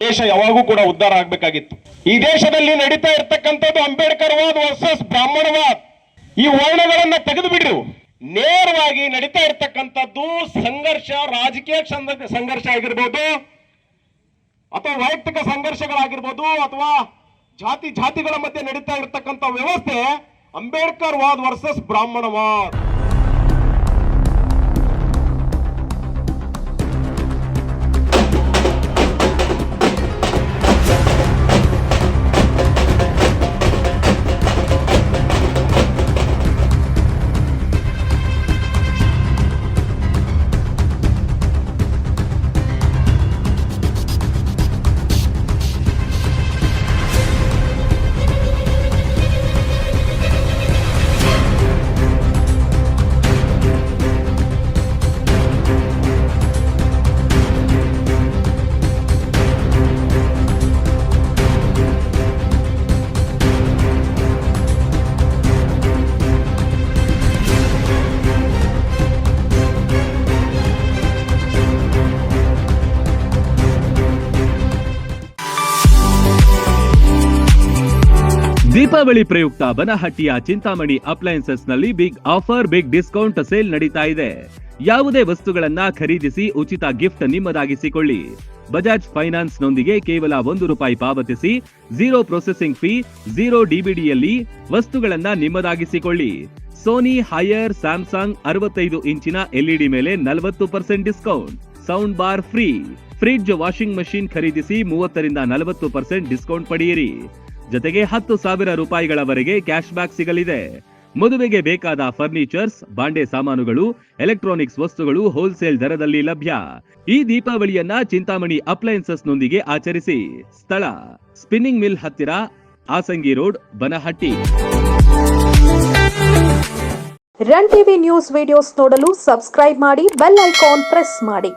ದೇಶ ಯಾವಾಗೂ ಕೂಡ ಉದ್ಧಾರ ಆಗ್ಬೇಕಾಗಿತ್ತು. ಈ ದೇಶದಲ್ಲಿ ನಡೀತಾ ಇರ್ತಕ್ಕಂಥದ್ದು ಅಂಬೇಡ್ಕರ್ ವಾದ್ ವರ್ಸಸ್ ಬ್ರಾಹ್ಮಣವಾದ್. ಈ ವರ್ಣಗಳನ್ನ ತೆಗೆದು ಬಿಡ್ರಿ. ನೇರವಾಗಿ ನಡೀತಾ ಇರ್ತಕ್ಕಂಥದ್ದು ಸಂಘರ್ಷ, ರಾಜಕೀಯ ಸಂಘರ್ಷ ಆಗಿರ್ಬೋದು, ಅಥವಾ ವೈಯಕ್ತಿಕ ಸಂಘರ್ಷಗಳಾಗಿರ್ಬೋದು, ಅಥವಾ ಜಾತಿಗಳ ಮಧ್ಯೆ ನಡೀತಾ ಇರ್ತಕ್ಕಂಥ ವ್ಯವಸ್ಥೆ ಅಂಬೇಡ್ಕರ್ ವಾದ್ ವರ್ಸಸ್ ಬ್ರಾಹ್ಮಣವಾದ್. ದೀಪಾವಳಿ ಪ್ರಯುಕ್ತ ಬನಹಟ್ಟಿಯ ಚಿಂತಾಮಣಿ ಅಪ್ಲಯನ್ಸಸ್ ನಲ್ಲಿ big offer, big discount sale ನಡೀತಾ ಇದೆ. ಯಾವುದೇ ವಸ್ತುಗಳನ್ನ ಖರೀದಿಸಿ ಉಚಿತ ಗಿಫ್ಟ್ ನಿಮ್ಮದಾಗಿಸಿಕೊಳ್ಳಿ. ಬಜಾಜ್ ಫೈನಾನ್ಸ್ ನೊಂದಿಗೆ ಕೇವಲ ₹1 ಪಾವತಿಸಿ 0 ಪ್ರೊಸೆಸಿಂಗ್ ಫೀ, 0 ಡಿಬಿಡಿಯಲ್ಲಿ ವಸ್ತುಗಳನ್ನ ನಿಮ್ಮದಾಗಿಸಿಕೊಳ್ಳಿ. ಸೋನಿ ಹೈಯರ್ ಸ್ಯಾಮ್ಸಂಗ್ 65 ಇಂಚಿನ ಎಲ್ಇಡಿ ಮೇಲೆ 40% discount, sound bar free. Fridge, washing machine ಖರೀದಿಸಿ 30 ರಿಂದ 40% ಡಿಸ್ಕೌಂಟ್ ಪಡೆಯಿರಿ. ಜೊತೆಗೆ ₹10,000 ಕ್ಯಾಶ್ ಬ್ಯಾಕ್ ಸಿಗಲಿದೆ. ಮದುವೆಗೆ ಬೇಕಾದ ಫರ್ನಿಚರ್ಸ್, ಬಾಂಡೆ ಸಾಮಾನುಗಳು, ಎಲೆಕ್ಟ್ರಾನಿಕ್ಸ್ ವಸ್ತುಗಳು ಹೋಲ್ಸೇಲ್ ದರದಲ್ಲಿ ಲಭ್ಯ. ಈ ದೀಪಾವಳಿಯನ್ನ ಚಿಂತಾಮಣಿ ಅಪ್ಲಯನ್ಸಸ್ ನೊಂದಿಗೆ ಆಚರಿಸಿ. ಸ್ಥಳ ಸ್ಪಿನ್ನಿಂಗ್ ಮಿಲ್ ಹತ್ತಿರ, Asangi road, Banahatti. Run TV news videos ನೋಡಲು ಸಬ್ಸ್ಕ್ರೈಬ್ ಮಾಡಿ, ಬೆಲ್ ಐಕಾನ್ ಪ್ರೆಸ್ ಮಾಡಿ.